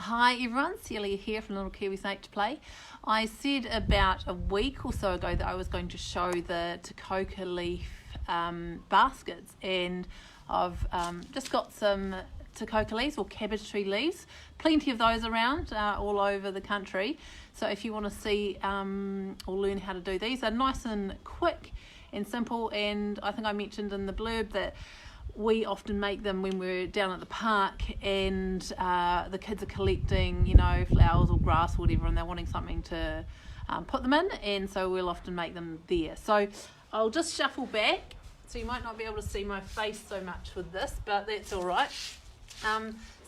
Hi everyone, Celia here from Little Kiwi Snake to Play. I said about a week or so ago that I was going to show the kōuka leaf baskets, and I've just got some kōuka leaves or cabbage tree leaves, plenty of those around all over the country. So if you want to see or learn how to do these, they're nice and quick and simple, and I think I mentioned in the blurb that we often make them when we're down at the park and the kids are collecting, flowers or grass or whatever, and they're wanting something to put them in, and so we'll often make them there. So I'll just shuffle back, so you might not be able to see my face so much with this, but that's all right.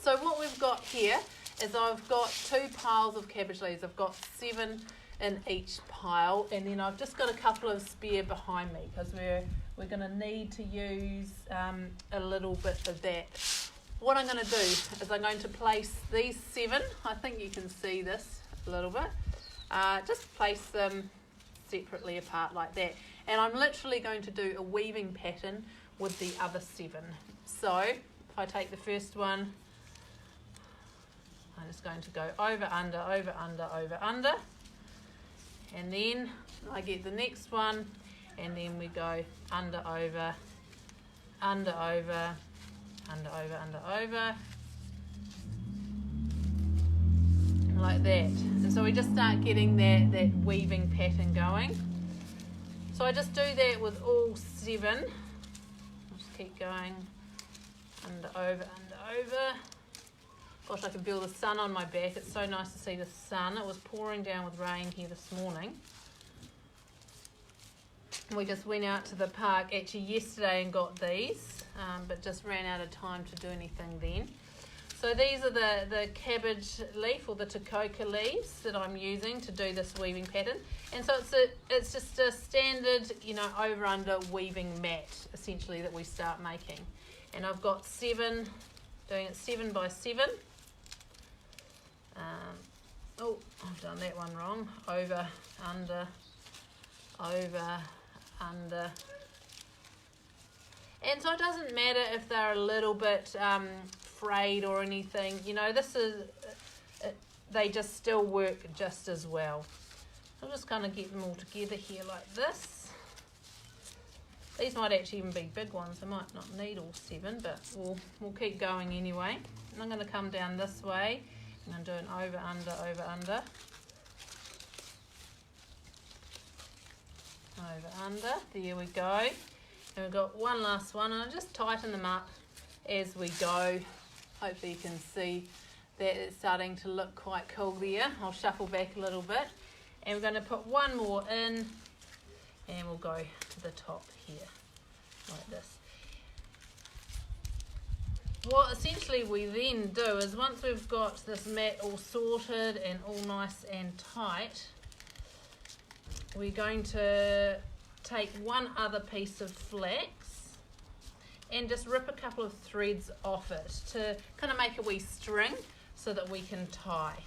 So what we've got here is I've got 2 piles of cabbage leaves. I've got 7 in each pile, and then I've just got a couple of spare behind me because we're going to need to use a little bit of that. What I'm going to do is I'm going to place these 7, I think you can see this a little bit, just place them separately apart like that, and I'm literally going to do a weaving pattern with the other 7. So if I take the first one, I'm just going to go over, under, over, under, over, under, and then I get the next one, and then we go under, over, under, over, under, over, under, over, like that. And so we just start getting that weaving pattern going. So I just do that with all 7. I'll just keep going, under, over, under, over. Gosh, I can feel the sun on my back. It's so nice to see the sun. It was pouring down with rain here this morning. We just went out to the park actually yesterday and got these, but just ran out of time to do anything then. So these are the cabbage leaf or the kōuka leaves that I'm using to do this weaving pattern. And so it's just a standard, over under weaving mat essentially that we start making. And I've got 7, doing it 7 by 7. Oh, I've done that one wrong. Over, under, over, under. And so it doesn't matter if they're a little bit frayed or anything, they just still work just as well. I'll just kind of get them all together here like this. These might actually even be big ones. I might not need all 7, but we'll keep going anyway. And I'm going to come down this way, and I'm doing over, under, over, under. Over, under, there we go. And we've got one last one, and I'll just tighten them up as we go. Hopefully you can see that it's starting to look quite cool there. I'll shuffle back a little bit, and we're going to put one more in, and we'll go to the top here, like this. What essentially we then do is once we've got this mat all sorted and all nice and tight, we're going to take one other piece of flax and just rip a couple of threads off it to kind of make a wee string so that we can tie.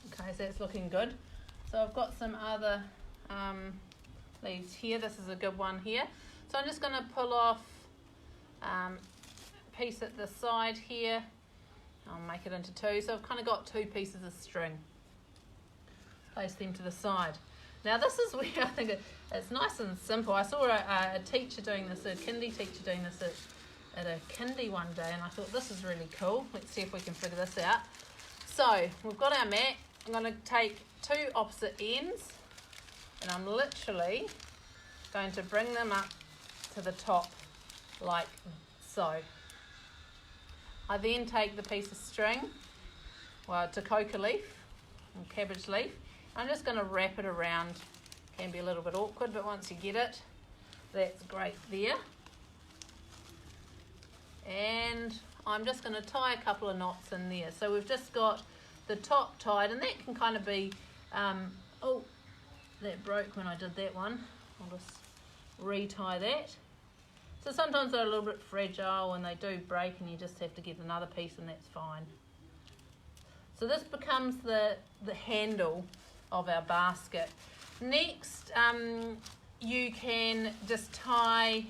Okay, so that's looking good. So I've got some other leaves here. This is a good one here. So I'm just going to pull off a piece at the side here. I'll make it into 2. So I've kind of got 2 pieces of string. Place them to the side. Now this is where I think it's nice and simple. I saw a teacher doing this, a kindy teacher doing this at a kindy one day, and I thought this is really cool. Let's see if we can figure this out. So we've got our mat. I'm going to take 2 opposite ends, and I'm literally going to bring them up to the top like so. I then take the piece of string, kōuka leaf or cabbage leaf. I'm just going to wrap it around. Can be a little bit awkward, but once you get it, that's great there. And I'm just going to tie a couple of knots in there. So we've just got the top tied, and that can kind of be, oh, that broke when I did that one. I'll just retie that. So sometimes they're a little bit fragile and they do break, and you just have to get another piece, and that's fine. So this becomes the handle of our basket. Next, you can just tie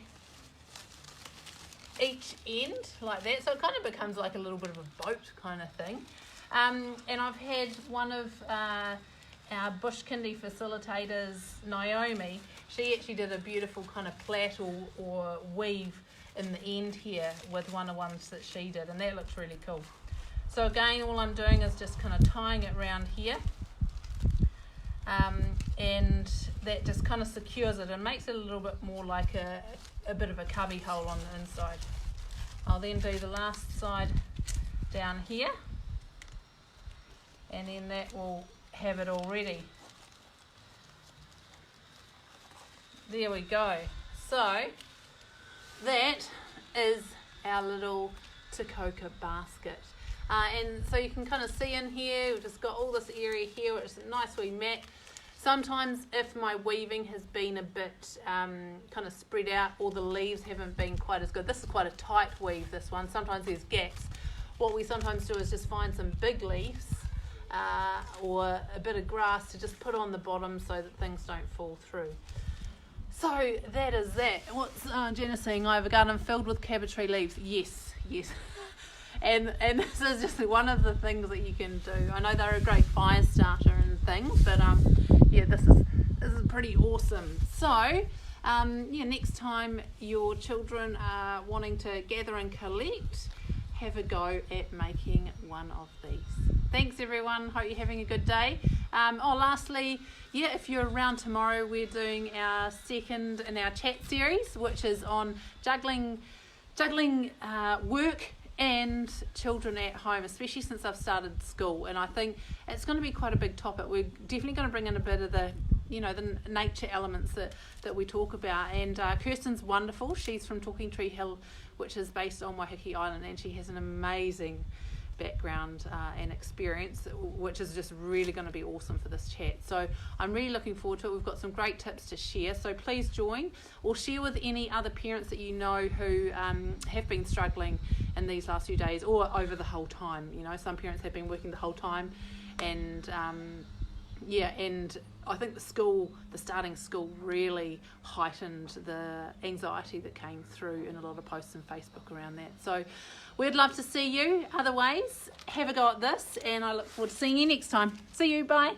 each end like that, so it kind of becomes like a little bit of a boat kind of thing. And I've had one of our bush kindy facilitators, Naomi. She actually did a beautiful kind of plait or weave in the end here with one of the ones that she did, and that looks really cool. So again, all I'm doing is just kind of tying it around here, and that just kind of secures it and makes it a little bit more like a bit of a cubby hole on the inside. I'll then do the last side down here, and then that will have it all ready. There we go. So that is our little kōuka basket. And so you can kind of see in here, we've just got all this area here, which is a nice wee mat. Sometimes if my weaving has been a bit kind of spread out, or the leaves haven't been quite as good. This is quite a tight weave, this one. Sometimes there's gaps. What we sometimes do is just find some big leaves or a bit of grass to just put on the bottom so that things don't fall through. So that is that. What's Jenna saying? I have a garden filled with cabbage tree leaves. Yes. And this is just one of the things that you can do. I know they're a great fire starter and things, but yeah, this is pretty awesome. So next time your children are wanting to gather and collect, have a go at making one of these. Thanks everyone. Hope you're having a good day. Lastly, if you're around tomorrow, we're doing our second in our chat series, which is on juggling work and children at home, especially since I've started school. And I think it's going to be quite a big topic. We're definitely going to bring in a bit of the nature elements that we talk about. And Kirsten's wonderful. She's from Talking Tree Hill, which is based on Waiheke Island, and she has an amazing background and experience, which is just really going to be awesome for this chat. So I'm really looking forward to it. We've got some great tips to share, so please join or share with any other parents that you know who have been struggling in these last few days or over the whole time. Some parents have been working the whole time, and and I think the starting school really heightened the anxiety that came through in a lot of posts on Facebook around that. So we'd love to see you. Otherwise, have a go at this, and I look forward to seeing you next time. See you, bye.